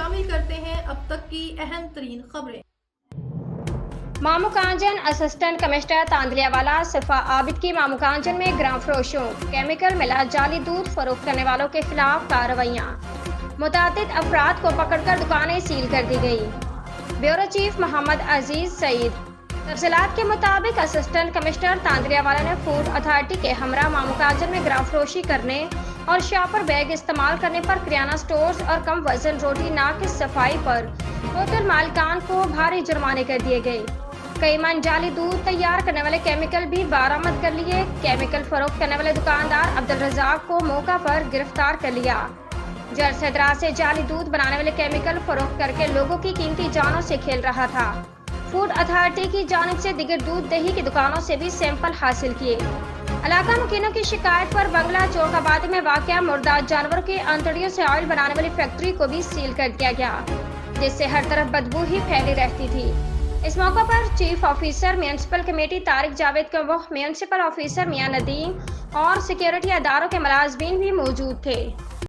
شامل کرتے ہیں اب تک کی اہم ترین خبریں۔ ماموکانجن اسسٹنٹ کمشنر تاندلیا والا صفا عابد کی ماموکانجن میں گرام فروشوں کیمیکل ملا جعلی دودھ فروخت کرنے والوں کے خلاف کارروائیاں، متعدد افراد کو پکڑ کر دکانیں سیل کر دی گئی۔ بیورو چیف محمد عزیز سعید۔ تفصیلات کے مطابق اسسٹنٹ کمشنر تاندلیا والا نے فوڈ اتھارٹی کے ہمراہ ماموکانجن میں گرام فروشی کرنے اور شاپر بیگ استعمال کرنے پر کریانہ سٹورز اور کم وزن روٹی ناقص صفائی پر ہوٹل مالکان کو بھاری جرمانے کر دیے گئے۔ کئی من جعلی دودھ تیار کرنے والے کیمیکل بھی برآمد کر لیے۔ کیمیکل فروخت کرنے والے دکاندار عبدالرزاق کو موقع پر گرفتار کر لیا، جو عرصے دراز سے جعلی دودھ بنانے والے کیمیکل فروخت کر کے لوگوں کی قیمتی جانوں سے کھیل رہا تھا۔ فوڈ اتھارٹی کی جانب سے دیگر دودھ دہی کی دکانوں سے بھی سیمپل حاصل کیے۔ علاقہ مکینوں کی شکایت پر بنگلہ چوک آبادی میں واقع مردار جانوروں کی انتڑیوں سے آئل بنانے والی فیکٹری کو بھی سیل کر دیا گیا، جس سے ہر طرف بدبو ہی پھیلی رہتی تھی۔ اس موقع پر chief officer municipal committee Tariq Javed Kamboh, municipal officer Mian Nadeem اور سیکیورٹی اداروں کے ملازمین بھی موجود تھے۔